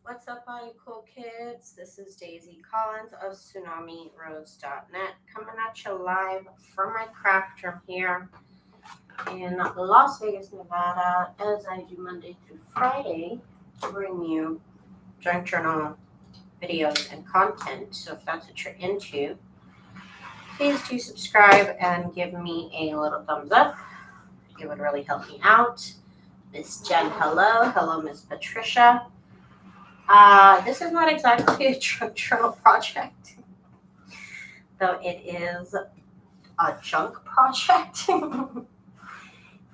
What's up, all you cool kids? This is Daisy Collins of TsunamiRose.net coming at you live from my craft room here in Las Vegas, Nevada, as I do Monday through Friday to bring you junk journal videos and content. So if that's what you're into, please do subscribe and give me a little thumbs up. It would really help me out. Miss Jen, hello. Hello, Miss Patricia. This is not exactly a junk journal project, though it is a junk project.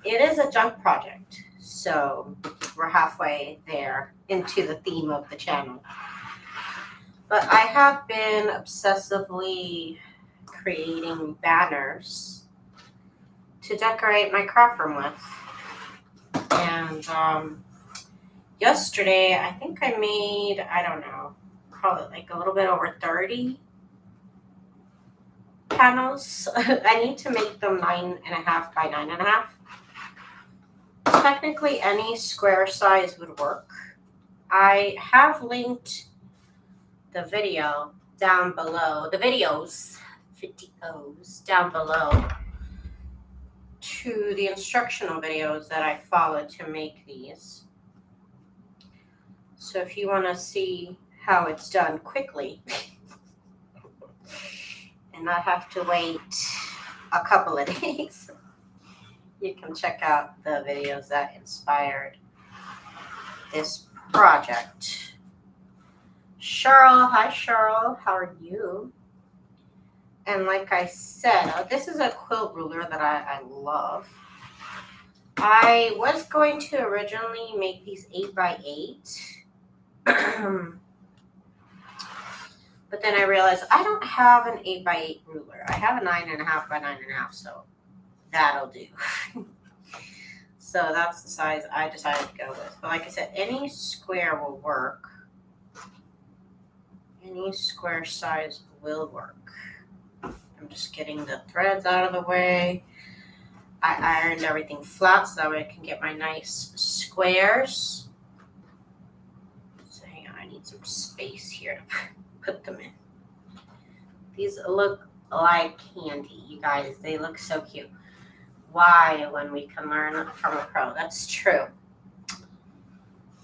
It is a junk project, so we're halfway there into the theme of the channel. But I have been obsessively creating banners to decorate my craft room with. And yesterday, I think I made, I don't know, probably like a little bit over 30 panels. I need to make them 9.5 by 9.5. Technically, any square size would work. I have linked the video down below, the videos down below to the instructional videos that I followed to make these. So if you want to see how it's done quickly and not have to wait a couple of days, you can check out the videos that inspired this project. Cheryl, hi Cheryl, how are you? And like I said, this is a quilt ruler that I love. I was going to originally make these 8 by 8. But then I realized I don't have an 8 by 8 ruler. I have a 9.5 by 9.5, so that'll do. So that's the size I decided to go with. But like I said, any square will work. Any square size will work. I'm just getting the threads out of the way. I ironed everything flat so that way I can get my nice squares. So hang on, I need some space here to put them in. These look like candy, you guys. They look so cute. Why, when we can learn from a pro? That's true.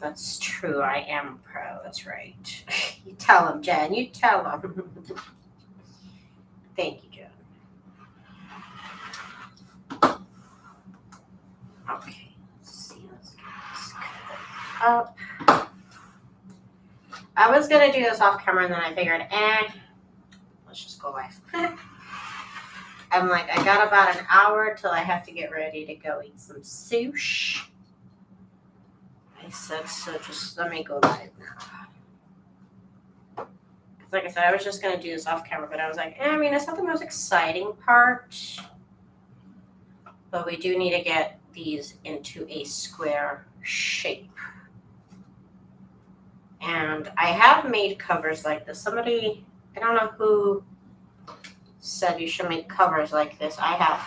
That's true. I am a pro. That's right. You tell them, Jen. You tell them. Thank you, Jen. Okay. Let's see. Let's get this up. I was going to do this off camera, and then I figured, let's just go live. I'm like, I got about an hour till I have to get ready to go eat some sushi. I said, so just let me go live now. Because like I said, I was just going to do this off camera, but I was like, I mean, it's not the most exciting part. But we do need to get these into a square shape. And I have made covers like this. Somebody, I don't know who said you should make covers like this. I have.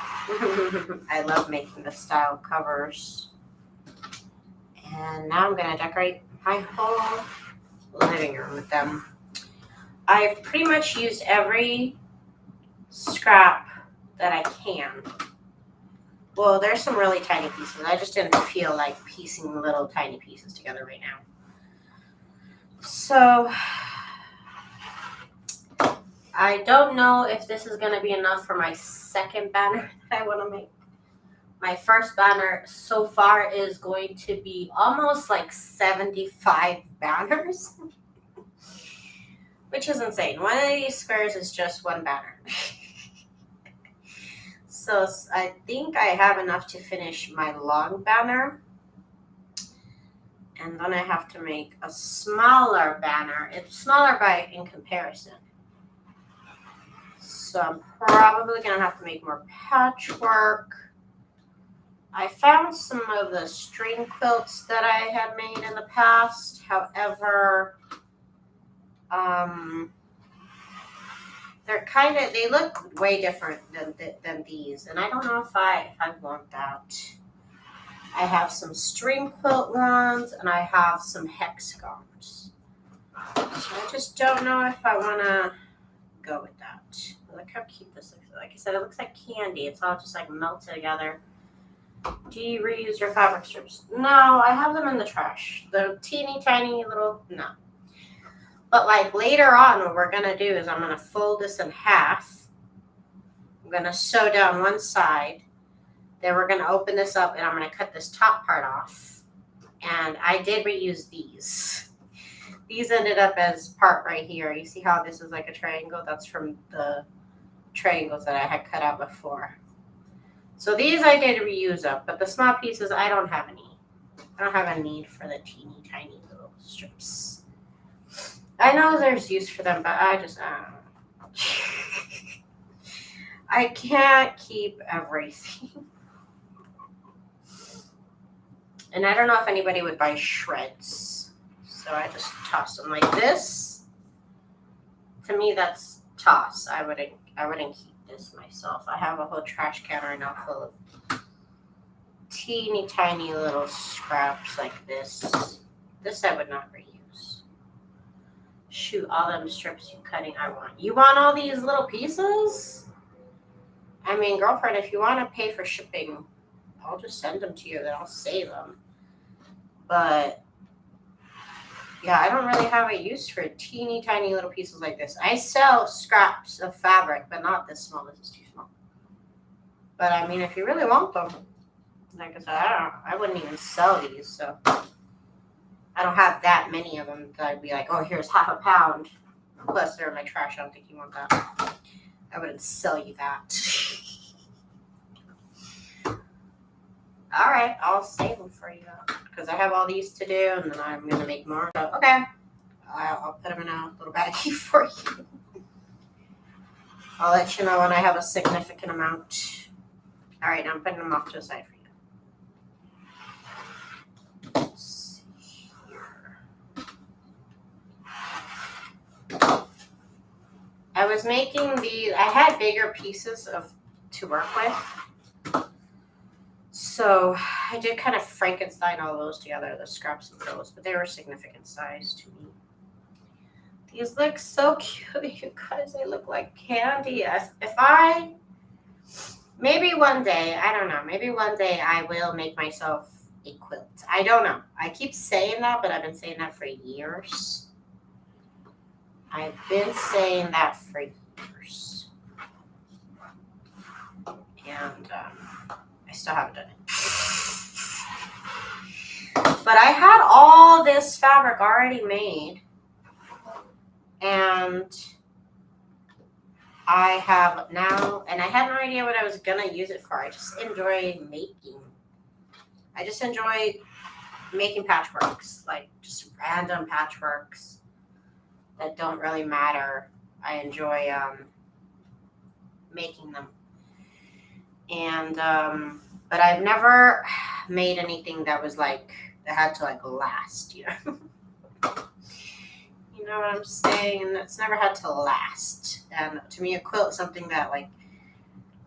I love making this style covers. And now I'm going to decorate my whole living room with them. I've pretty much used every scrap that I can. Well, there's some really tiny pieces. I just didn't feel like piecing little tiny pieces together right now. So I don't know if this is going to be enough for my second banner that I want to make. My first banner so far is going to be almost like 75 banners, which is insane. One of these squares is just one banner. So I think I have enough to finish my long banner. And then I have to make a smaller banner. It's smaller in comparison. So I'm probably going to have to make more patchwork. I found some of the string quilts that I had made in the past. However, they look way different than these. And I don't know if I want that. I have some string quilt ones and I have some hexagons. So I just don't know if I want to go with that. Look how cute this looks. Like I said, it looks like candy. It's all just like melted together. Do you reuse your fabric strips? No, I have them in the trash. The teeny tiny little, no. But like later on, what we're going to do is I'm going to fold this in half. I'm going to sew down one side. Then we're going to open this up and I'm going to cut this top part off. And I did reuse these. These ended up as part right here. You see how this is like a triangle? That's from the triangles that I had cut out before. So these I did reuse up, but the small pieces I don't have any. I don't have a need for the teeny tiny little strips. I know there's use for them, but I don't know. I can't keep everything. And I don't know if anybody would buy shreds. So I just toss them like this. To me, that's toss. I wouldn't keep this myself. I have a whole trash can right now full of teeny tiny little scraps like this. This I would not reuse. Shoot, all them strips you cutting I want. You want all these little pieces? I mean, girlfriend, if you want to pay for shipping, I'll just send them to you, then I'll save them. But yeah, I don't really have a use for teeny tiny little pieces like this. I sell scraps of fabric, but not this small. This is too small. But I mean, if you really want them, like I said, I wouldn't even sell these. So I don't have that many of them that I'd be like, oh, here's half a pound. Plus, they're in my trash. I don't think you want that. I wouldn't sell you that. All right, I'll save them for you because I have all these to do, and then I'm gonna make more. So okay, I'll put them in a little baggie for you. I'll let you know when I have a significant amount. All right, now I'm putting them off to the side for you. Let's see here. I was making these. I had bigger pieces to work with. So I did kind of Frankenstein all those together, the scraps of those, but they were significant size to me. These look so cute, you guys. They look like candy. Maybe one day, I don't know, maybe one day I will make myself a quilt. I don't know. I keep saying that, but I've been saying that for years. I've been saying that for years. And I still haven't done it. But I had all this fabric already made. And I have now, and I had no idea what I was going to use it for. I just enjoy making. I just enjoy making patchworks, like just random patchworks that don't really matter. I enjoy making them. And, but I've never made anything that was like, that had to like last, you know? You know what I'm saying? And it's never had to last. And to me, a quilt is something that like,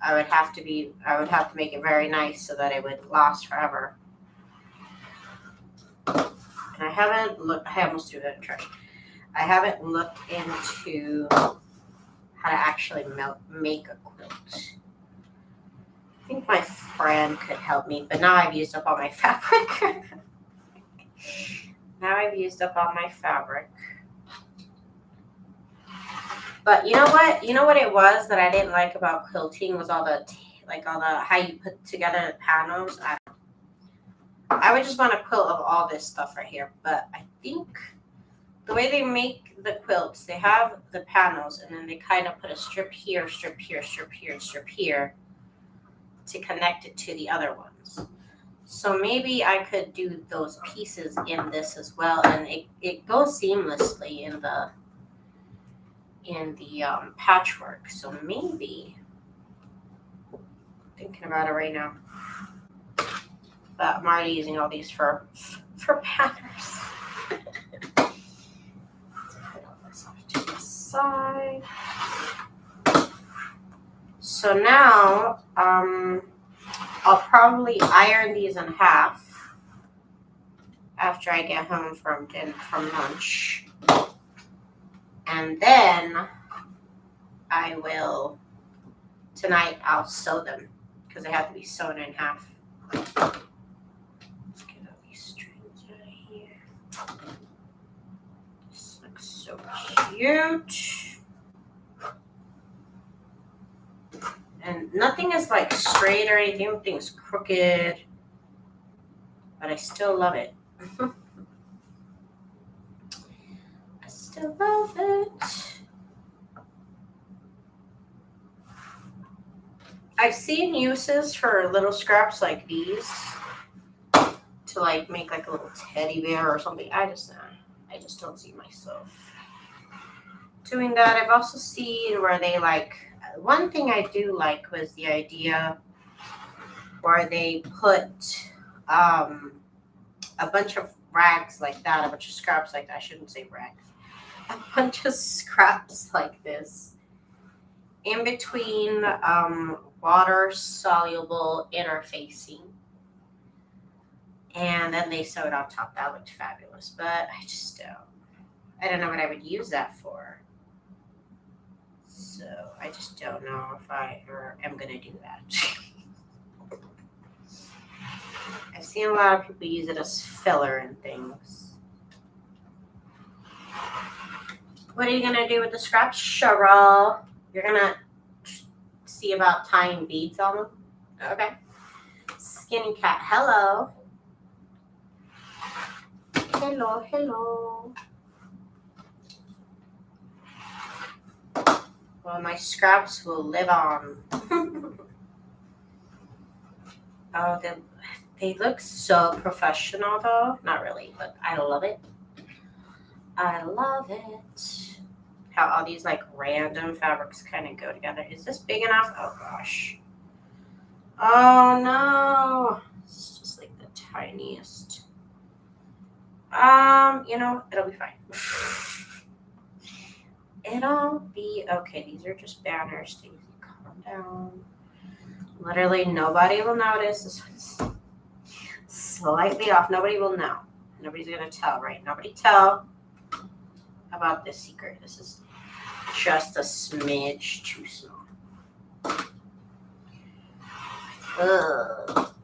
I would have to make it very nice so that it would last forever. And I haven't looked, I almost threw that in the trash. I haven't looked into how to actually make a quilt. I think my friend could help me, but now I've used up all my fabric. But you know what? You know what it was that I didn't like about quilting was all the how you put together the panels. I would just want a quilt of all this stuff right here. But I think the way they make the quilts, they have the panels and then they kind of put a strip here, strip here, strip here, and strip here to connect it to the other ones. So maybe I could do those pieces in this as well, and it goes seamlessly in the patchwork. So maybe, thinking about it right now, but I'm already using all these for patterns. Put all this off to the side. So now, I'll probably iron these in half after I get home from lunch. And then I will, tonight I'll sew them because they have to be sewn in half. Let's get all these strings out of here. This looks so cute. And nothing is like straight or anything, everything's crooked. But I still love it. I still love it. I've seen uses for little scraps like these to like make like a little teddy bear or something. I just don't see myself doing that. I've also seen where they like, one thing I do like was the idea where they put a bunch of rags like that, a bunch of scraps like that. I shouldn't say rags. A bunch of scraps like this in between water-soluble interfacing. And then they sewed on top. That looked fabulous. But I don't know what I would use that for. So I just don't know if I ever am going to do that. I've seen a lot of people use it as filler and things. What are you going to do with the scraps, Cheryl? You're going to see about tying beads on them? Okay. Skinny cat, hello. Hello, hello. Well, my scraps will live on. Oh, they look so professional, though. Not really, but I love it. I love it. How all these, like, random fabrics kind of go together. Is this big enough? Oh, gosh. Oh, no. It's just, like, the tiniest. You know, it'll be fine. It'll be okay. These are just banners. Daisy, calm down. Literally, nobody will notice. This one's slightly off. Nobody will know. Nobody's going to tell, right? Nobody tell about this secret. This is just a smidge too small. Ugh.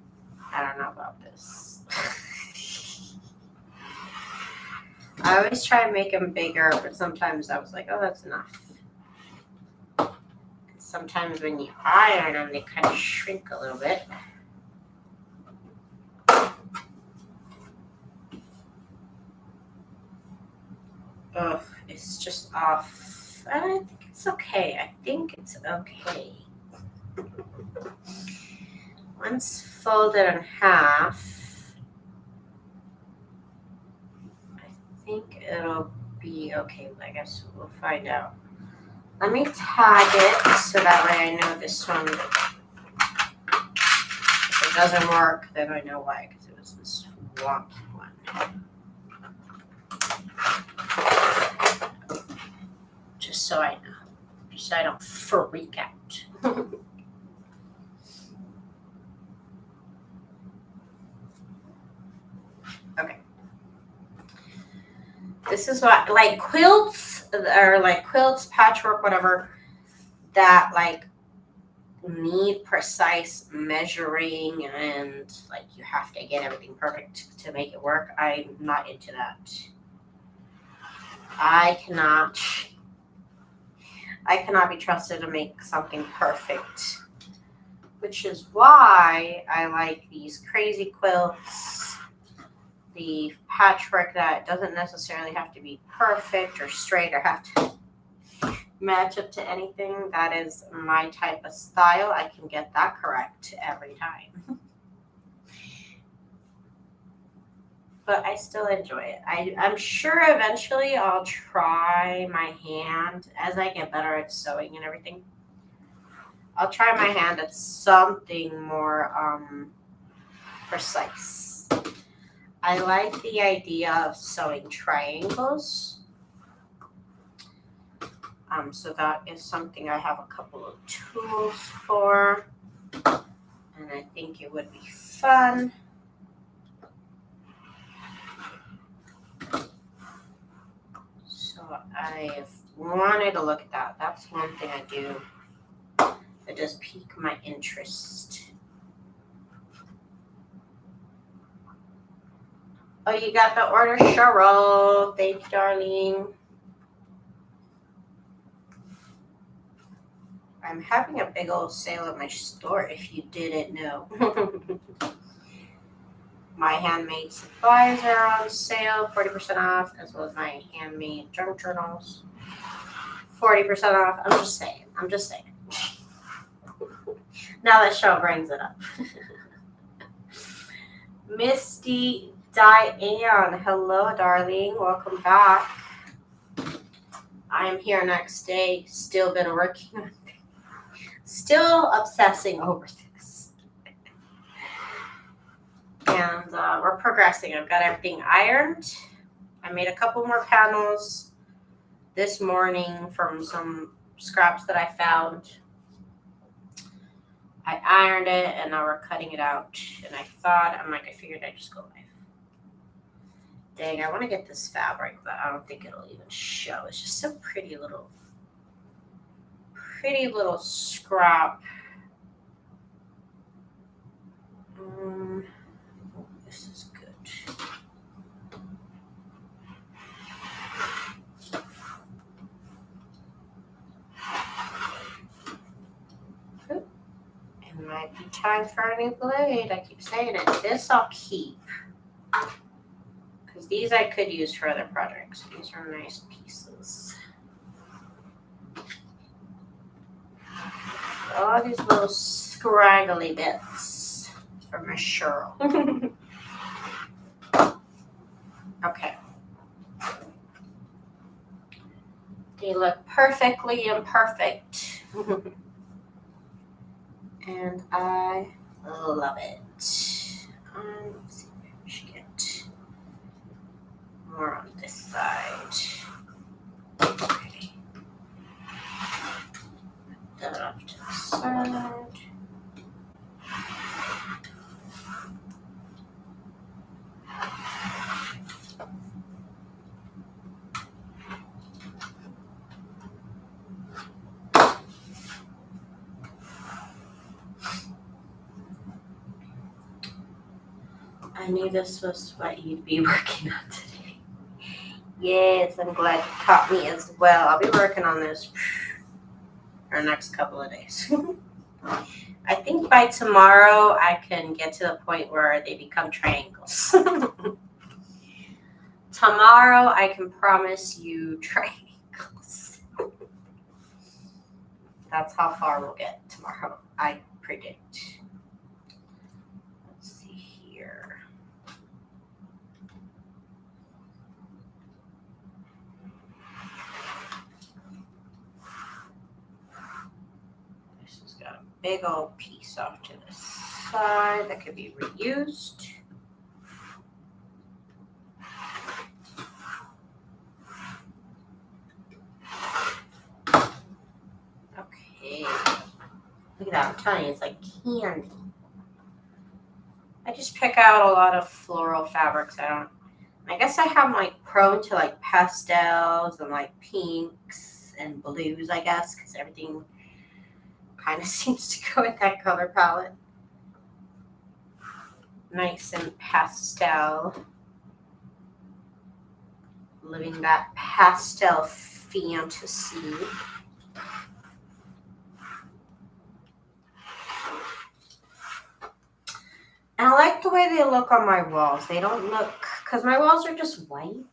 I don't know about this. I always try and make them bigger, but sometimes I was like, oh, that's enough. Sometimes when you iron them, they kind of shrink a little bit. Ugh, it's just off. I think it's okay. I think it's okay. Once folded in half, I think it'll be okay. I guess we'll find out. Let me tag it so that way I know this one. If it doesn't work, then I know why, because it was this swamp one. Just so I know. Just so I don't freak out. Okay. This is what, like quilts, or like quilts, patchwork, whatever, that like need precise measuring and like you have to get everything perfect to make it work. I'm not into that. I cannot be trusted to make something perfect, which is why I like these crazy quilts, the patchwork that doesn't necessarily have to be perfect or straight or have to match up to anything. That is my type of style. I can get that correct every time. But I still enjoy it. I'm sure eventually I'll try my hand as I get better at sewing and everything. I'll try my hand at something more precise. I like the idea of sewing triangles. So that is something I have a couple of tools for. And I think it would be fun. So I've wanted to look at that. That's one thing I do that does pique my interest. Oh, you got the order, Cheryl. Thank you, darling. I'm having a big old sale at my store, if you didn't know. My handmade supplies are on sale, 40% off, as well as my handmade junk journals, 40% off. I'm just saying. Now that Cheryl brings it up. Misty Diane, hello, darling. Welcome back. I am here next day. Still been working on things. Still obsessing over this. And we're progressing. I've got everything ironed. I made a couple more panels this morning from some scraps that I found. I ironed it, and now we're cutting it out. And I figured I'd just go live. Dang, I want to get this fabric, but I don't think it'll even show. It's just a pretty little scrap. This is good. It might be time for a new blade. I keep saying it. This I'll keep. Because these I could use for other projects. These are nice pieces. All these little scraggly bits for my Cheryl. Okay. They look perfectly imperfect. And I love it. Let's see if we should get more on this side. Okay. Put that off to the side. I knew this was what you'd be working on today. Yes, I'm glad you caught me as well. I'll be working on this for the next couple of days. I think by tomorrow I can get to the point where they become triangles. Tomorrow I can promise you triangles. That's how far we'll get tomorrow, I predict. Let's see here. This has got a big old piece off to the side that could be reused. Okay. Look at that, I'm telling you, it's like candy. I just pick out a lot of floral fabrics. I guess I have like prone to like pastels and like pinks and blues, I guess, because everything kind of seems to go with that color palette. Nice and pastel. Living that pastel fantasy. And I like the way they look on my walls. They don't look, because my walls are just white.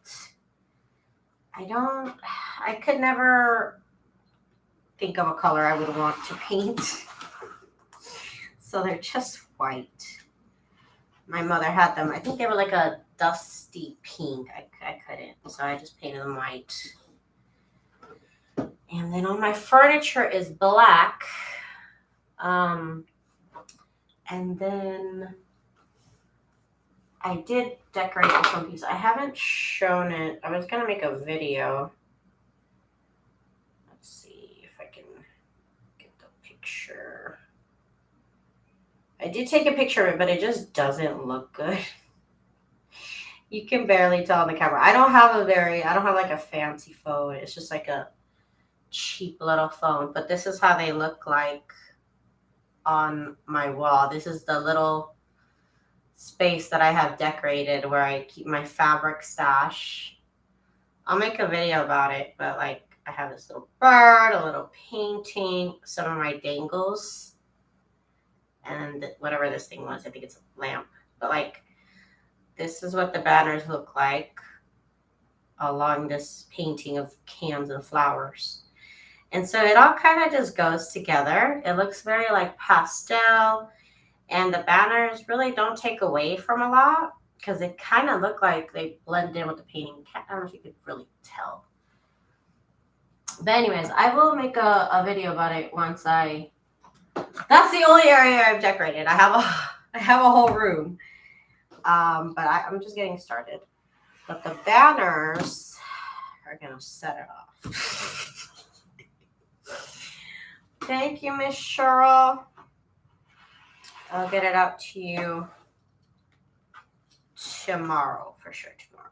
I could never think of a color I would want to paint. So they're just white. My mother had them. I think they were like a dusty pink. I couldn't, so I just painted them white. And then on my furniture is black. And then I did decorate with some pieces. I haven't shown it. I was gonna make a video. Let's see if I can get the picture. I did take a picture of it, but it just doesn't look good. You can barely tell on the camera. I don't have like a fancy phone. It's just like a cheap little phone. But this is how they look like on my wall. This is the little space that I have decorated where I keep my fabric stash. I'll make a video about it, but like I have this little bird, a little painting, some of my dangles, and whatever this thing was. I think it's a lamp. But like, this is what the banners look like along this painting of cans and flowers. And so it all kind of just goes together. It looks very like pastel, and the banners really don't take away from a lot because they kind of look like they blend in with the painting. I don't know if you could really tell. But anyways, I will make a video about it once that's the only area I've decorated. I have a whole room. But I'm just getting started. But the banners are gonna set it off. Thank you, Miss Cheryl. I'll get it out to you tomorrow, for sure, tomorrow.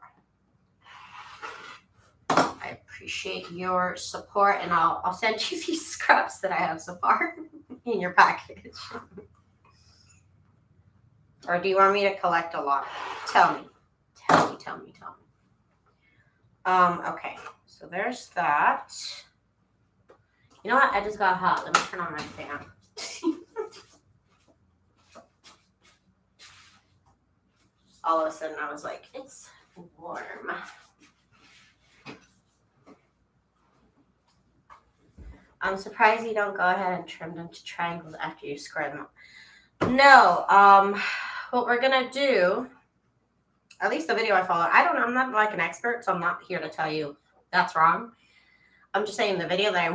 I appreciate your support, and I'll send you these scraps that I have so far in your package. Or do you want me to collect a lot? Tell me. Okay, so there's that. You know what? I just got hot. Let me turn on my fan. All of a sudden I was like, it's warm. I'm surprised you don't go ahead and trim them to triangles after you square them up. No, what we're gonna do, at least the video I follow, I don't know, I'm not like an expert, so I'm not here to tell you that's wrong. I'm just saying the video that I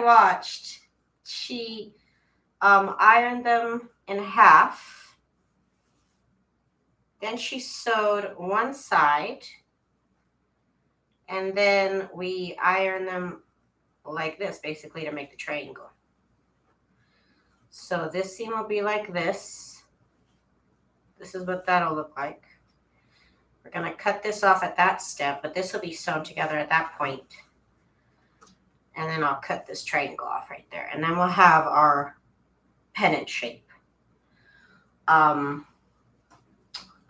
watched, she ironed them in half. Then she sewed one side, and then we iron them like this, basically, to make the triangle. So this seam will be like this. This is what that'll look like. We're gonna cut this off at that step, but this will be sewn together at that point. And then I'll cut this triangle off right there. And then we'll have our pennant shape.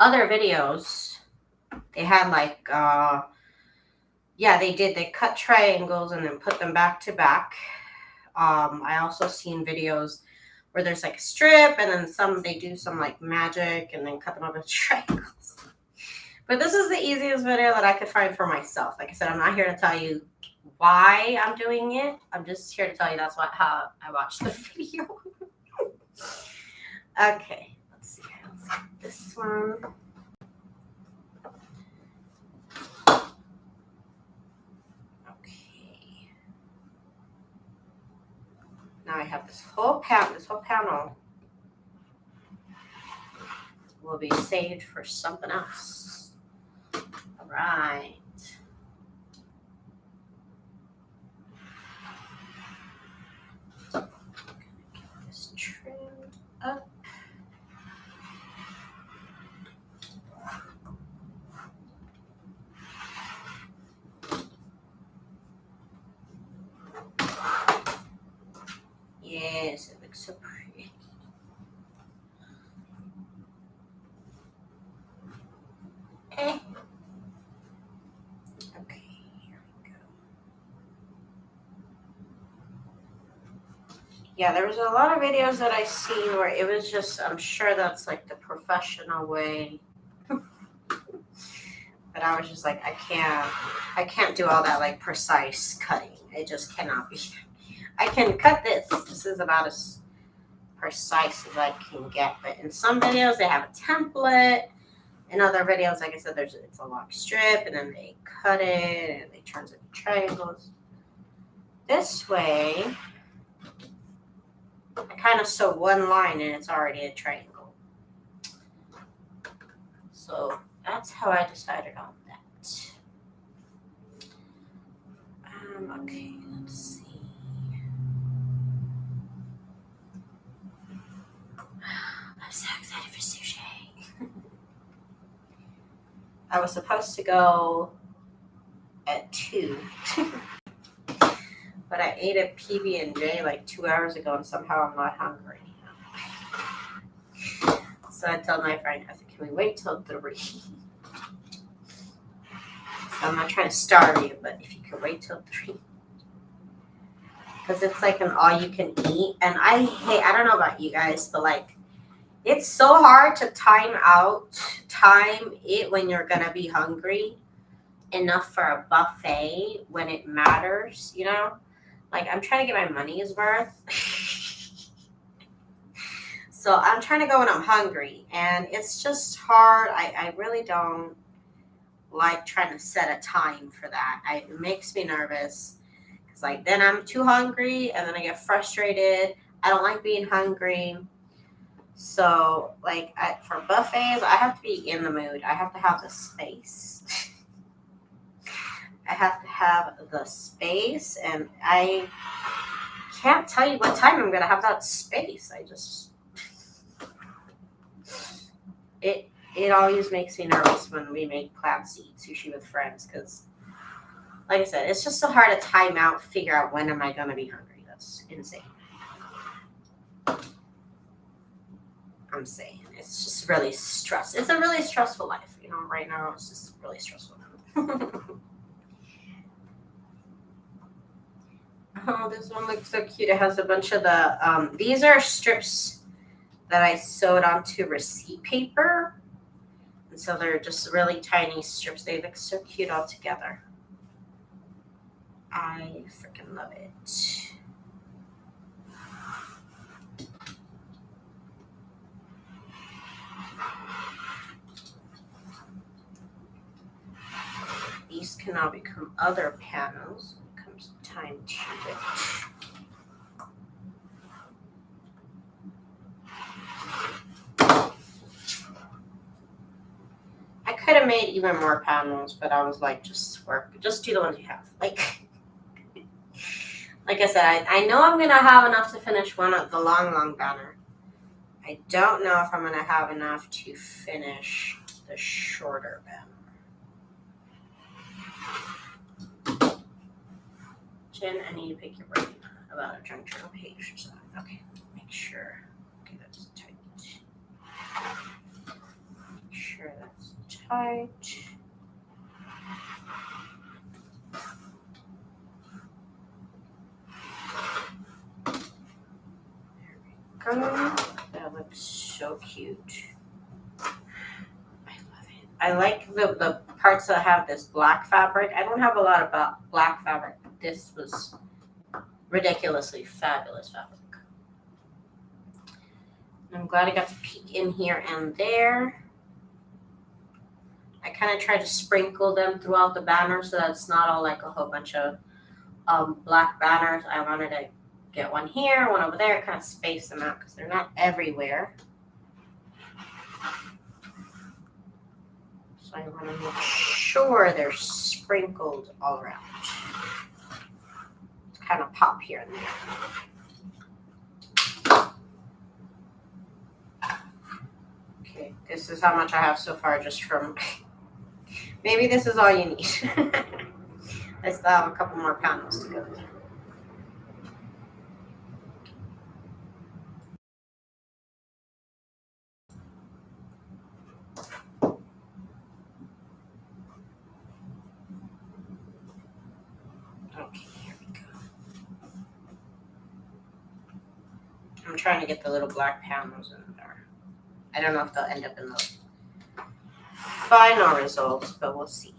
Other videos, they had like, they cut triangles and then put them back to back. I also seen videos where there's like a strip and then they do some like magic and then cut them up into triangles. But this is the easiest video that I could find for myself. Like I said, I'm not here to tell you why I'm doing it. I'm just here to tell you how I watched the video. Okay, let's see. This one. Okay. Now I have this whole panel will be saved for something else. All right. Get this trimmed up. Yes, it looks so pretty. Okay. Okay, here we go. Yeah, there was a lot of videos that I seen where it was just, I'm sure that's like the professional way. But I was just like, I can't do all that like precise cutting. It just cannot be. I can cut this. This is about as precise as I can get. But in some videos, they have a template. In other videos, like I said, it's a long strip, and then they cut it, and they turn it into triangles. This way, I kind of sew one line, and it's already a triangle. So that's how I decided on that. Okay, let's see. I'm so excited for sushi. I was supposed to go at 2. But I ate a PB&J like 2 hours ago, and somehow I'm not hungry. So I told my friend, I said, can we wait till 3? So I'm not trying to starve you, but if you could wait till 3. Because it's like an all-you-can-eat. And I don't know about you guys, but like, it's so hard to time it when you're going to be hungry enough for a buffet when it matters, you know? Like, I'm trying to get my money's worth. So I'm trying to go when I'm hungry. And it's just hard. I really don't like trying to set a time for that. It makes me nervous. Because, like, then I'm too hungry. And then I get frustrated. I don't like being hungry. So, like, for buffets, I have to be in the mood. I have to have the space. I have to have the space, and I can't tell you what time I'm going to have that space. It always makes me nervous when we make plans to eat sushi with friends, because, like I said, it's just so hard to time out, figure out when am I going to be hungry. That's insane. I'm saying it's just really stressful. It's a really stressful life, you know. Right now, it's just really stressful. Oh, this one looks so cute. It has a bunch of the these are strips that I sewed onto receipt paper, and so they're just really tiny strips. They look so cute all together. I freaking love it. These can now become other panels when it comes time to it. I could have made even more panels, but I was like, just do the ones you have. Like I said, I know I'm gonna have enough to finish one of the long banner. I don't know if I'm gonna have enough to finish the shorter banner. Jen, I need to pick your brain about a junk journal page or something. Okay, make sure. Okay, that's tight. Make sure that's tight. There we go. That looks so cute. I love it. I like the parts that have this black fabric. I don't have a lot of black fabric, but this was ridiculously fabulous fabric. I'm glad I got to peek in here and there. I kind of tried to sprinkle them throughout the banner so that it's not all like a whole bunch of black banners. I wanted to get one here, one over there, kind of space them out because they're not everywhere. So I want to make sure they're sprinkled all around. To kind of pop here and there. Okay, this is how much I have so far just from... Maybe this is all you need. I still have a couple more panels to go. Okay, here we go. I'm trying to get the little black panels in there. I don't know if they'll end up in the final results, but we'll see.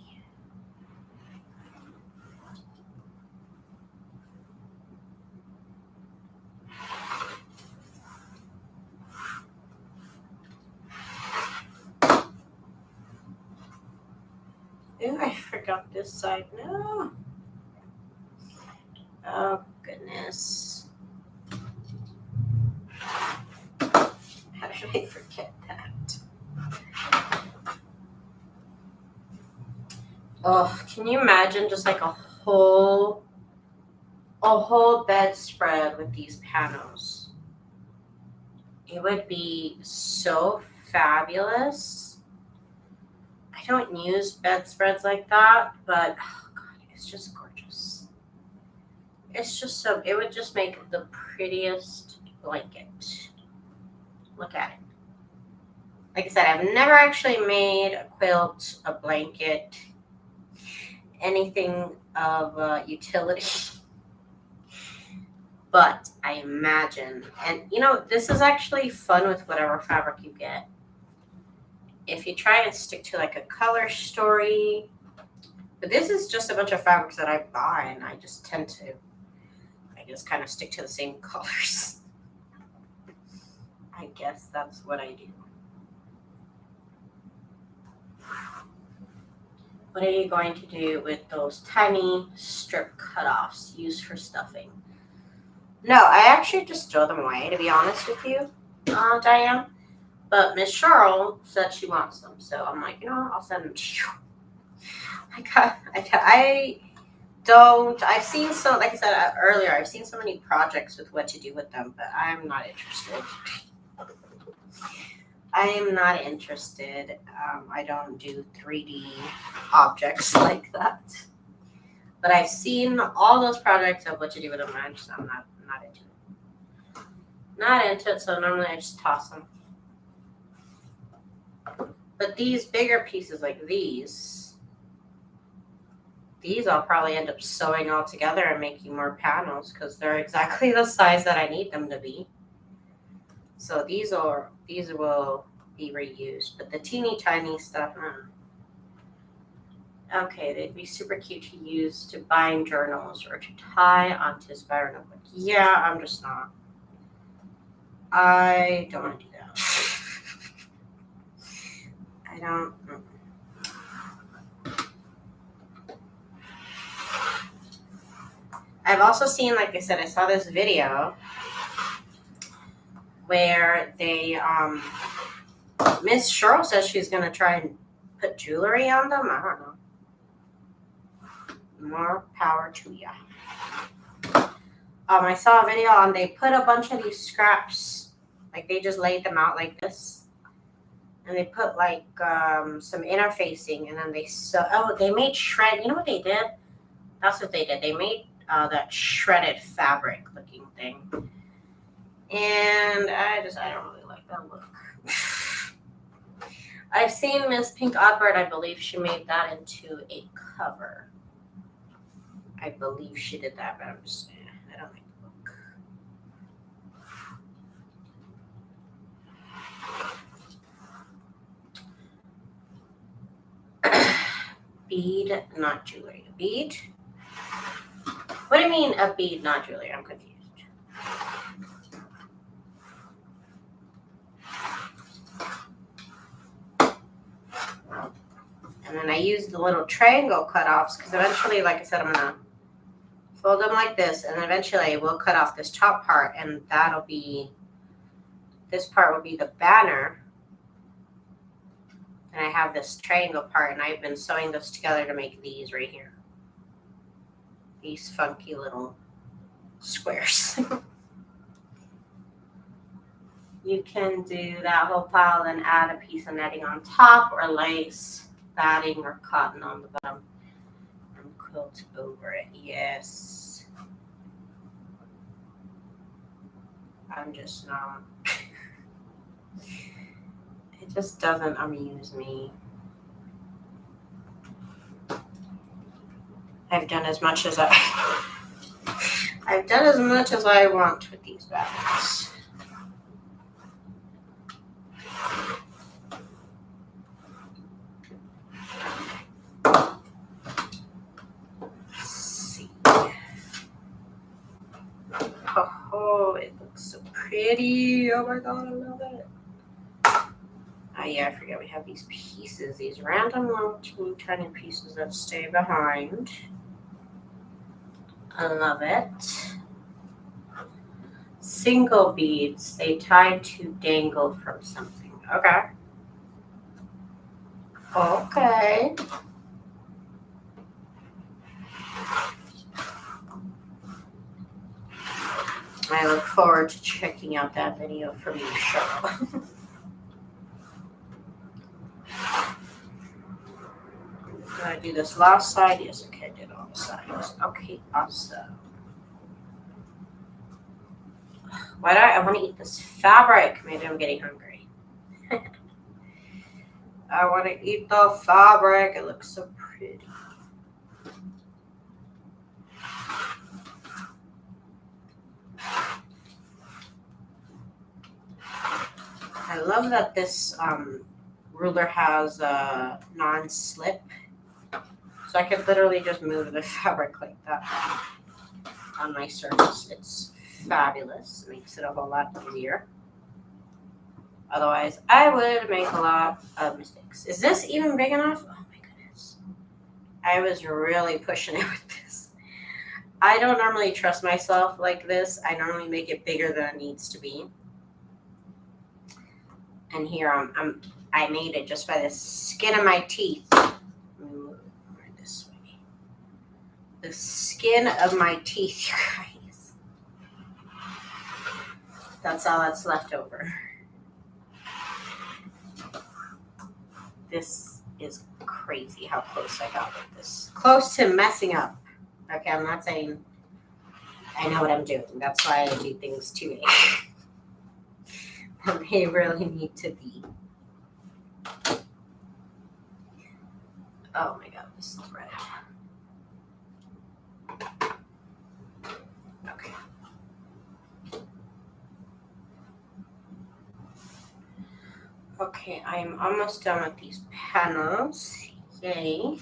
Ooh, I forgot this side. No. Oh, goodness. How did I forget that? Oh, can you imagine just like a whole bedspread with these panels? It would be so fabulous. I don't use bedspreads like that, but oh God, it's just gorgeous. It's just so, it would just make the prettiest blanket. Look at it. Like I said, I've never actually made a quilt, a blanket, anything of utility. But I imagine, and you know, this is actually fun with whatever fabric you get. If you try and stick to like a color story, but this is just a bunch of fabrics that I buy, and I just tend to, I just kind of stick to the same colors. I guess that's what I do. What are you going to do with those tiny strip cutoffs used for stuffing? No, I actually just throw them away, to be honest with you, Diane. But Miss Cheryl said she wants them, so I'm like, you know what, I'll send them to you. I don't. I've seen so, like I said earlier, I've seen so many projects with what to do with them, but I'm not interested. I am not interested. I don't do 3D objects like that. But I've seen all those projects of what to do with them, and I'm not into it. Not into it, so normally I just toss them. But these bigger pieces like these I'll probably end up sewing all together and making more panels because they're exactly the size that I need them to be. So these will be reused, but the teeny tiny stuff, okay, they'd be super cute to use to bind journals or to tie onto spiral notebook. Yeah, I'm just not. I don't want to do that. I don't. I've also seen, like I said, I saw this video where they, Miss Cheryl says she's going to try and put jewelry on them. I don't know. More power to ya. I saw a video on they put a bunch of these scraps, like they just laid them out like this, and they put like some interfacing, and then they made shred. You know what they did? That's what they did. They made that shredded fabric looking thing, and I don't really like that look. I've seen Miss Pink Awkward. I believe she made that into a cover. I believe she did that, but I'm just saying, I don't like the look. Bead, not jewelry. A bead? What do you mean a bead, not jewelry? I'm confused. And then I use the little triangle cutoffs because eventually, like I said, I'm going to fold them like this, and eventually we'll cut off this top part, and this part will be the banner. And I have this triangle part, and I've been sewing those together to make these right here. These funky little squares. You can do that whole pile, then add a piece of netting on top, or lace, batting, or cotton on the bottom. And quilt over it. Yes. I'm just not. It just doesn't amuse me. I've done as much as I want with these bags. Let's see. Oh, it looks so pretty. Oh my god, I love it. Oh yeah, I forget we have these pieces, these random little teeny tiny pieces that stay behind. I love it. Single beads, they tied to dangle from something. Okay. Okay. I look forward to checking out that video from you, Cheryl. I do this last side? Yes, okay, I did all the sides. Okay, awesome. Why do I want to eat this fabric? Maybe I'm getting hungry. I want to eat the fabric. It looks so pretty. I love that this ruler has a non-slip. So I could literally just move the fabric like that on my surface. It's fabulous. It makes it a whole lot easier. Otherwise, I would make a lot of mistakes. Is this even big enough? Oh my goodness. I was really pushing it with this. I don't normally trust myself like this. I normally make it bigger than it needs to be. And here I made it just by the skin of my teeth. This way. The skin of my teeth, you guys. That's all that's left over. This is crazy how close I got with this. Close to messing up. Okay, I'm not saying I know what I'm doing. That's why I do things too late. They really need to be. Oh my god, this thread. Okay. Okay, I'm almost done with these panels. Yay.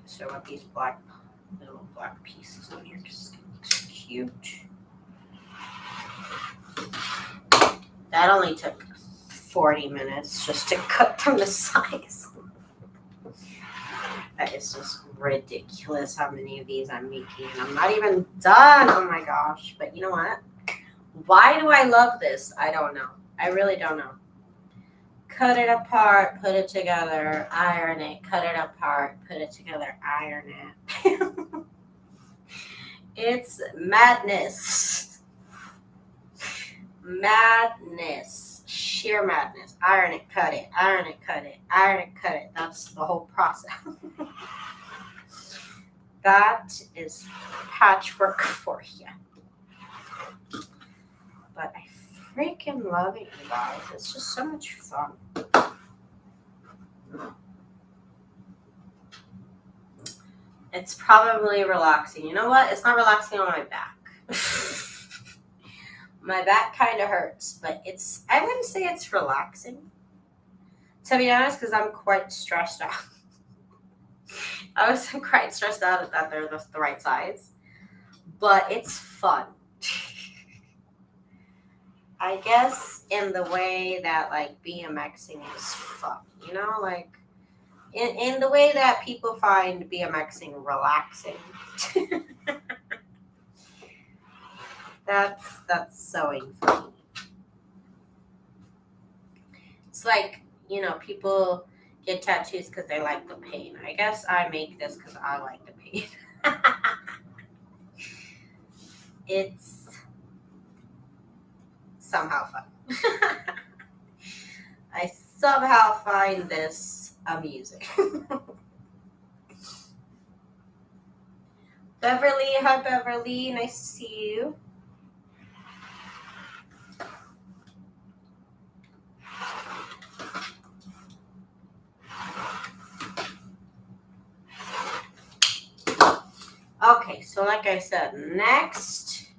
So I want these little black pieces on here because it looks cute. That only took 40 minutes just to cut them to size. That is just ridiculous how many of these I'm making. And I'm not even done. Oh my gosh. But you know what? Why do I love this? I don't know. I really don't know. Cut it apart, put it together, iron it, cut it apart, put it together, iron it. It's madness. Madness. Sheer madness. Iron it, cut it, iron it, cut it, iron it, cut it. That's the whole process. That is patchwork for you. But I freaking love it, you guys. It's just so much fun. It's probably relaxing. You know what? It's not relaxing on my back. My back kind of hurts, but I wouldn't say it's relaxing. To be honest, because I'm quite stressed out. I was quite stressed out that they're the right size. But it's fun. I guess in the way that like BMXing is fun, you know, like in the way that people find BMXing relaxing. That's sewing for me. It's like, you know, people get tattoos because they like the pain. I guess I make this because I like the pain. It's somehow fun. I somehow find this amusing. Beverly, hi Beverly, nice to see you. Okay, so like I said, next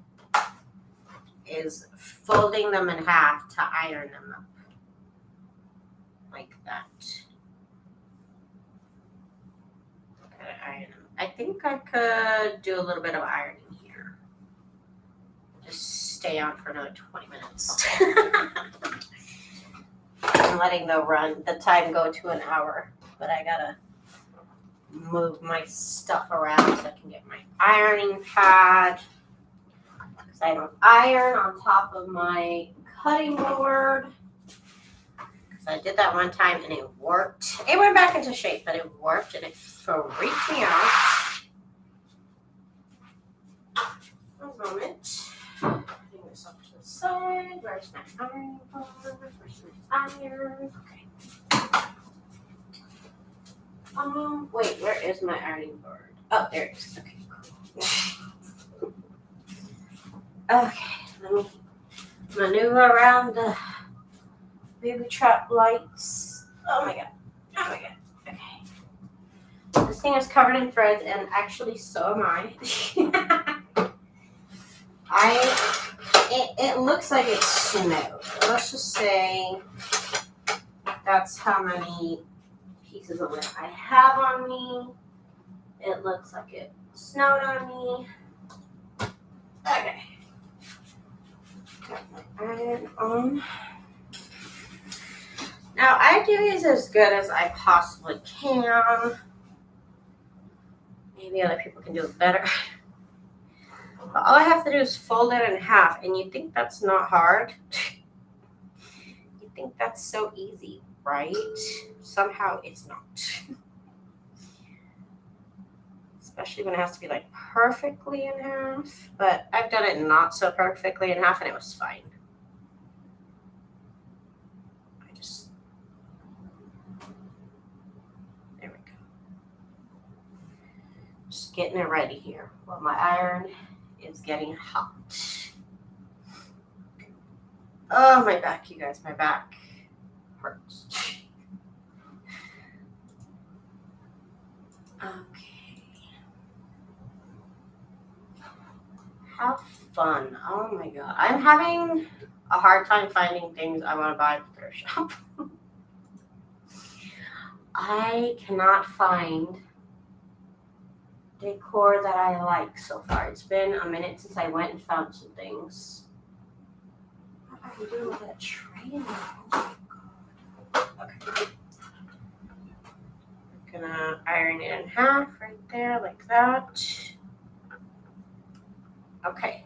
is folding them in half to iron them up. Like that. Iron them. I think I could do a little bit of ironing here. Just stay on for another 20 minutes. I'm letting the time go to an hour, but I gotta move my stuff around so I can get my ironing pad. Because I don't iron on top of my cutting board. Because I did that one time and it worked. It went back into shape, but it worked and it freaked me out. One moment. Putting this off to the side. Where's my iron board? Where's my iron? Okay. Wait, where is my ironing board? Oh, there it is. Okay, cool. Okay, let me maneuver around the baby trap lights. Oh my god. Oh my god. Okay. This thing is covered in threads, and actually, so am I. It looks like it snowed. Let's just say that's how many pieces of lint I have on me. It looks like it snowed on me. Okay. Got my iron on. Now I do these as good as I possibly can. Maybe other people can do it better. But all I have to do is fold it in half, and you think that's not hard? You think that's so easy, right? Somehow it's not. Especially when it has to be like perfectly in half. But I've done it not so perfectly in half, and it was fine. There we go. Just getting it ready here while my iron is getting hot. Oh, my back, you guys, my back hurts. Okay. Have fun. Oh my god. I'm having a hard time finding things I want to buy at the thrift shop. I cannot find decor that I like so far. It's been a minute since I went and found some things. What are you doing with that tray now? Oh my god. Okay. I'm gonna iron it in half right there, like that. Okay.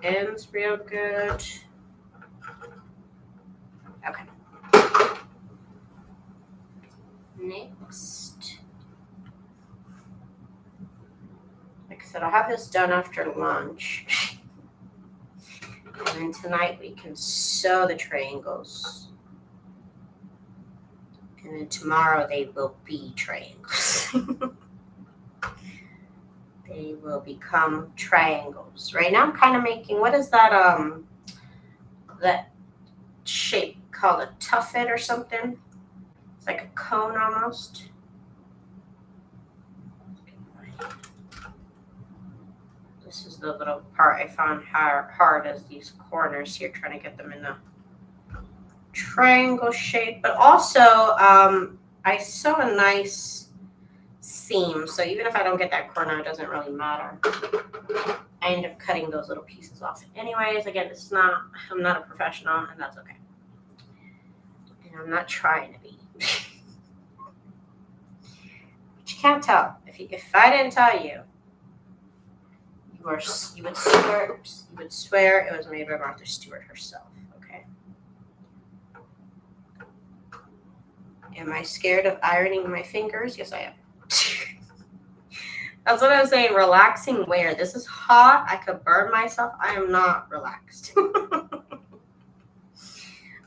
Ends real good. Okay. Next. Like I said, I'll have this done after lunch. And then tonight we can sew the triangles. And then tomorrow they will be triangles. They will become triangles. Right now I'm kind of making, what is that that shape called a tuffet or something? It's like a cone almost. This is the little part I found hard as these corners here, trying to get them in a triangle shape. But also, I sew a nice seam, so even if I don't get that corner, it doesn't really matter. I end up cutting those little pieces off. Anyways, again, I'm not a professional, and that's okay. And I'm not trying to be. But you can't tell. If I didn't tell you, you would swear it was made by Martha Stewart herself. Okay. Am I scared of ironing my fingers? Yes, I am. That's what I was saying. Relaxing where? This is hot. I could burn myself. I am not relaxed.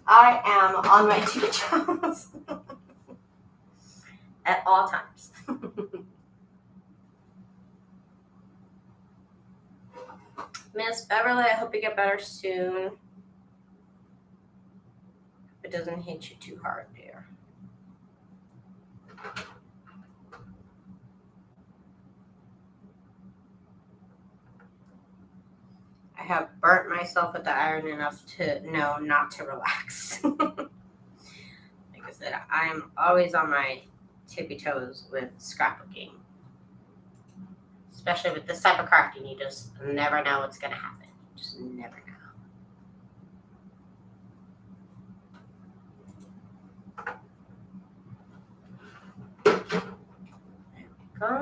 I am on my two toes at all times. Miss Beverly, I hope you get better soon. It doesn't hit you too hard, dear. I have burnt myself with the iron enough to know not to relax. Like I said, I'm always on my tippy toes with scrapbooking. Especially with this type of crafting, you just never know what's going to happen. You just never know. There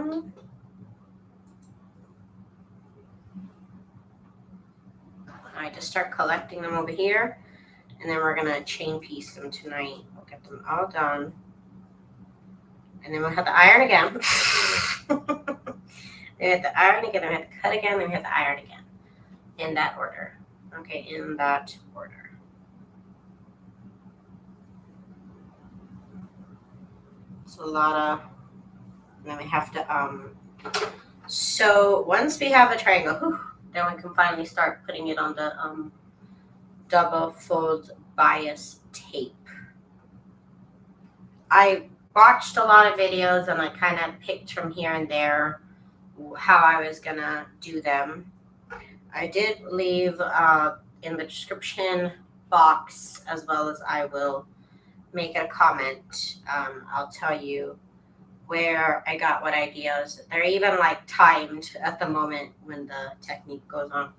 we go. I just start collecting them over here, and then we're going to chain piece them tonight. We'll get them all done. And then we'll have to iron again. Then we have to iron again, then we have to cut again, then we have to iron again. In that order. Okay, in that order. It's a lot of, then we have to, so once we have a triangle, then we can finally start putting it on the double fold bias tape. I watched a lot of videos and I kind of picked from here and there how I was gonna do them. I did leave in the description box, as well as I will make a comment. I'll tell you where I got what ideas. They're even like timed at the moment when the technique goes on,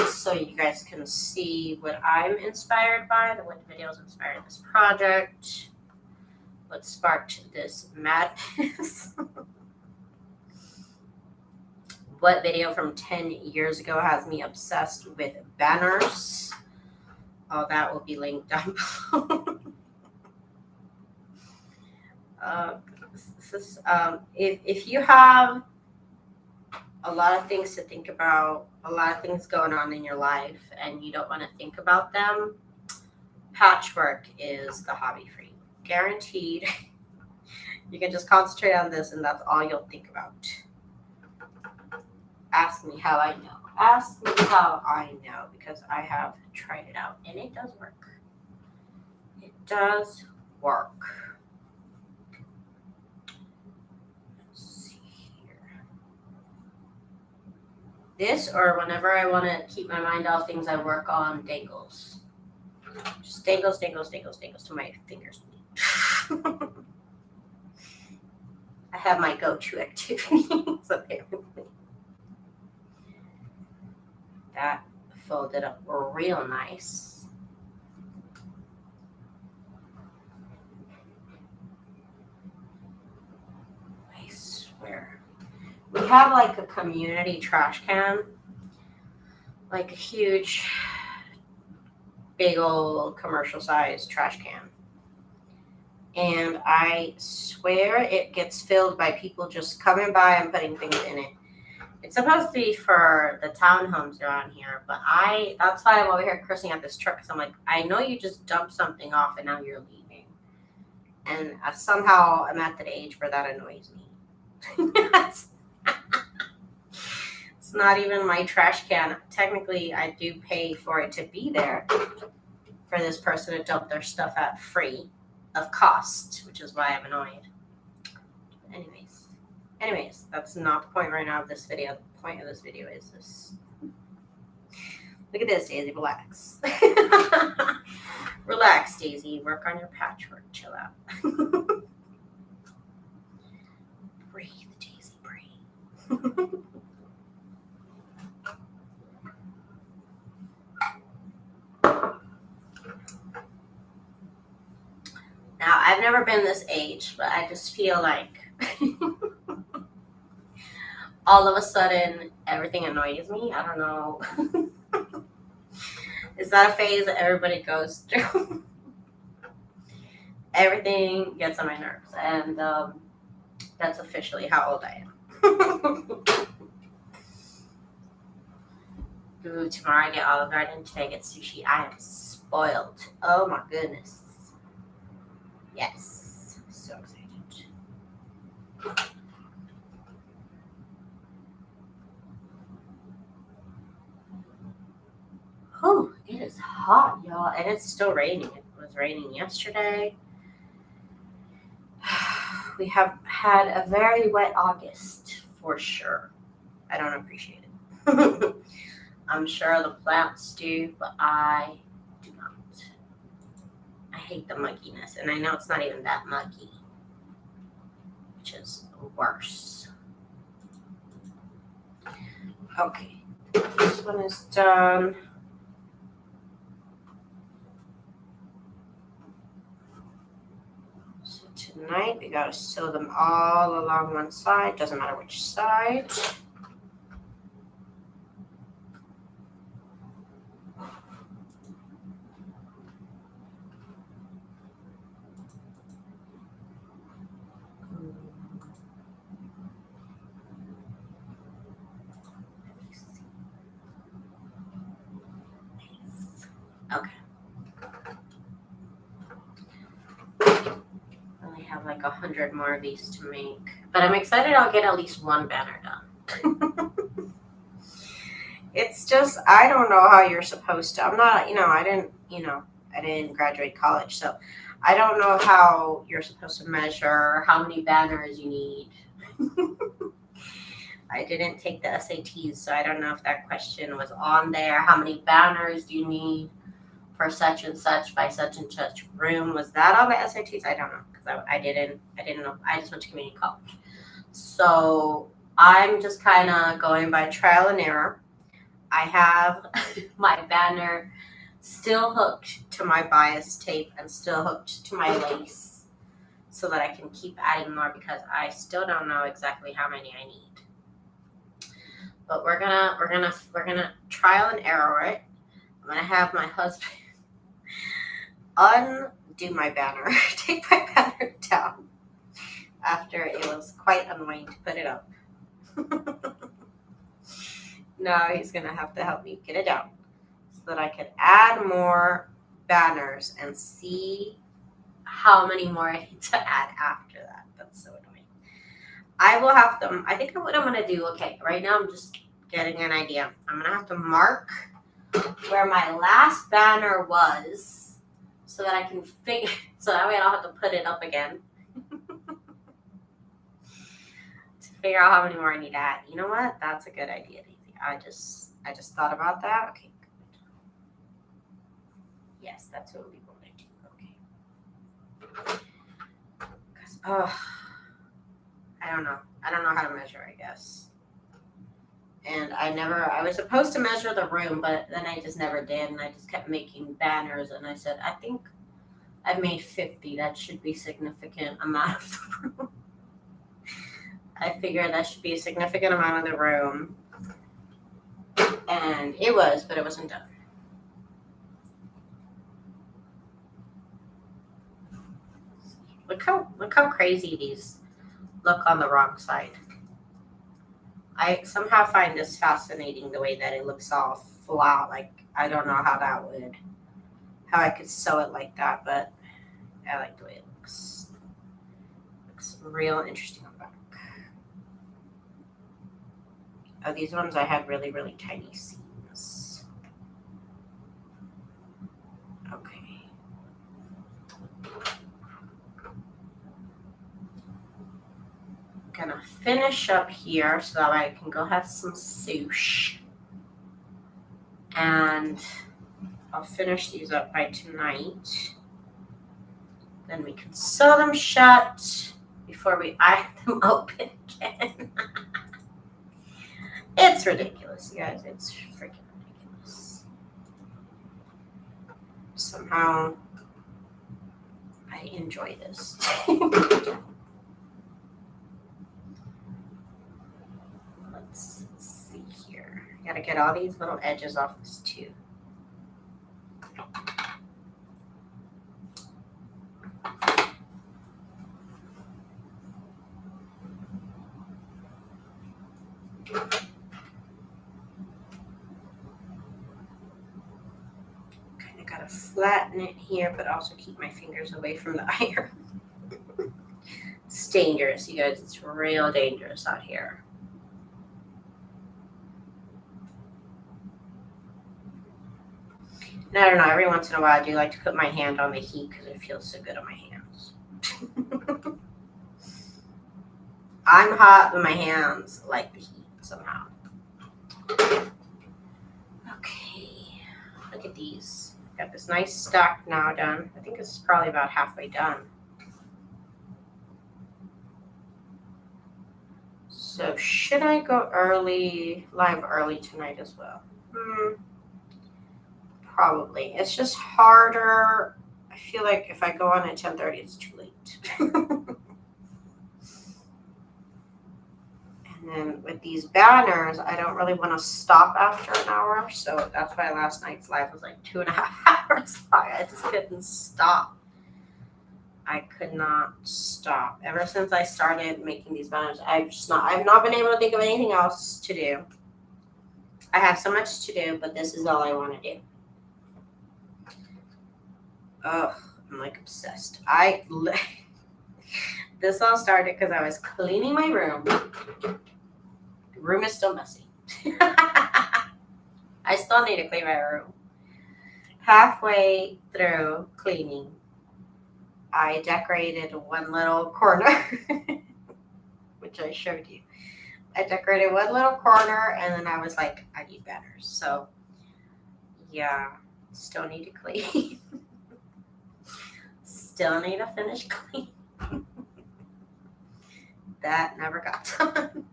so you guys can see what I'm inspired by, what videos inspired this project, what sparked this madness. What video from 10 years ago has me obsessed with banners? All that will be linked down below. If you have a lot of things to think about, a lot of things going on in your life, and you don't want to think about them, patchwork is the hobby for you. Guaranteed. You can just concentrate on this, and that's all you'll think about. Ask me how I know. Ask me how I know, because I have tried it out, and it does work. It does work. Let's see here. This, or whenever I want to keep my mind off things I work on, dangles. Just dangles to my fingers. I have my go-to activities, apparently. That folded up real nice. I swear. We have like a community trash can, like a huge, big old commercial size trash can. And I swear it gets filled by people just coming by and putting things in it. It's supposed to be for the townhomes around here, but that's why I'm over here cursing at this truck, because I'm like, I know you just dumped something off and now you're leaving. And somehow I'm at the age where that annoys me. It's not even my trash can. Technically, I do pay for it to be there for this person to dump their stuff at free of cost, which is why I'm annoyed. Anyways, that's not the point right now of this video. The point of this video is this. Look at this, Daisy. Relax. Relax, Daisy. Work on your patchwork. Chill out. Breathe, Daisy. Breathe. Now, I've never been this age, but I just feel like all of a sudden, everything annoys me. I don't know. Is that a phase that everybody goes through? Everything gets on my nerves, and that's officially how old I am. Ooh, tomorrow I get Olive Garden, today I get sushi. I am spoiled. Oh my goodness. Yes, so excited. Oh, it is hot, y'all, and it's still raining. It was raining yesterday. We have had a very wet August, for sure. I don't appreciate it. I'm sure the plants do, but I do not. I hate the mugginess, and I know it's not even that muggy, which is worse. Okay, this one is done. So tonight we gotta sew them all along one side, doesn't matter which side. Okay. I have like like 100 more of these to make. But I'm excited I'll get at least one banner done. It's just, I don't know how you're supposed to. I'm not, I didn't graduate college, so I don't know how you're supposed to measure how many banners you need. I didn't take the SATs, so I don't know if that question was on there. How many banners do you need for such and such by such and such room? Was that on the SATs? I don't know, because I didn't know. I just went to community college. So I'm just kind of going by trial and error. I have my banner still hooked to my bias tape and still hooked to my lace so that I can keep adding more, because I still don't know exactly how many I need. But we're gonna trial and error it. I'm gonna have my husband undo my banner, take my banner down after it was quite annoying to put it up. Now he's gonna have to help me get it down so that I can add more banners and see how many more I need to add after that. That's so annoying. I will have to, I think what I'm going to do, okay, right now I'm just getting an idea. I'm going to have to mark where my last banner was so that I can so that way I don't have to put it up again. To figure out how many more I need to add. You know what? That's a good idea, Daisy. I just thought about that. Okay, good. Yes, that's what we want to do. Okay. Because, I don't know how to measure, I guess. And I was supposed to measure the room, but then I just never did. And I just kept making banners. And I said, I think I've made 50. That should be a significant amount of the room. I figured that should be a significant amount of the room. And it was, but it wasn't done. Look how crazy these look on the wrong side. I somehow find this fascinating, the way that it looks all flat. Like, I don't know how I could sew it like that, but I like the way it looks. Looks real interesting on the back. Oh, these ones I had really, really tiny seams. Okay. Gonna finish up here so that way I can go have some sushi, and I'll finish these up by tonight. Then we can sew them shut before we iron them open again. It's ridiculous, you guys. It's freaking ridiculous. Somehow I enjoy this. Let's see here. I gotta get all these little edges off this too. Kind of gotta flatten it here, but also keep my fingers away from the iron. It's dangerous, you guys. It's real dangerous out here. And I don't know, every once in a while I do like to put my hand on the heat because it feels so good on my hands. I'm hot, but my hands like the heat somehow. Okay, look at these. Got this nice stack now done. I think this is probably about halfway done. So should I go live early tonight as well? Probably. It's just harder. I feel like if I go on at 10:30, it's too late. And then with these banners, I don't really want to stop after an hour. So that's why last night's live was like 2.5 hours long. I just couldn't stop. I could not stop. Ever since I started making these banners, I've not been able to think of anything else to do. I have so much to do, but this is all I want to do. Ugh, I'm like obsessed. This all started because I was cleaning my room. The room is still messy. I still need to clean my room. Halfway through cleaning, I decorated one little corner, which I showed you. I decorated one little corner, and then I was like, I need banners. So, yeah, still need to clean. Still need to finish cleaning. That never got done.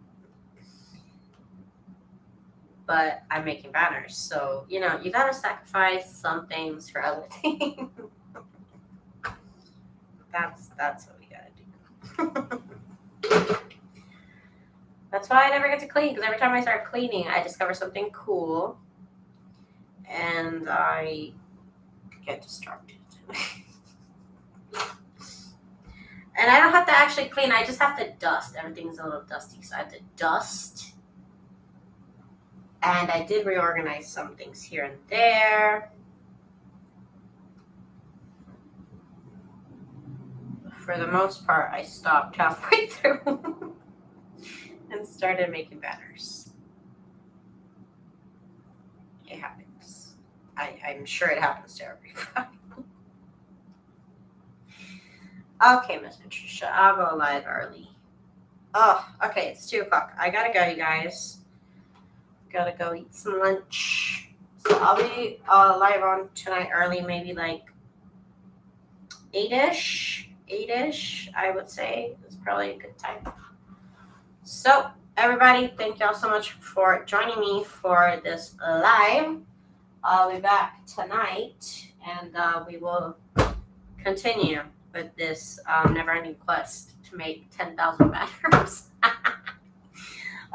But I'm making banners. So, you know, you got to sacrifice some things for other things. That's what we got to do. That's why I never get to clean, because every time I start cleaning, I discover something cool, and I get distracted. And I don't have to actually clean, I just have to dust. Everything's a little dusty, so I have to dust. And I did reorganize some things here and there. For the most part, I stopped halfway through and started making banners. It happens. I'm sure it happens to everybody. Okay, Miss Patricia, I'll go live early. Oh, okay, it's 2 o'clock. I gotta go, you guys. Gotta go eat some lunch. So I'll be live on tonight early, maybe like 8-ish, I would say. It's probably a good time. So, everybody, thank y'all so much for joining me for this live. I'll be back tonight, and we will continue with this never-ending quest to make 10,000 banners.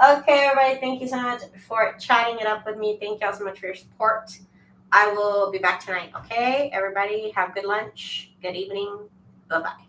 Okay, everybody, thank you so much for chatting it up with me. Thank y'all so much for your support. I will be back tonight, okay? Everybody, have good lunch, good evening. Bye-bye.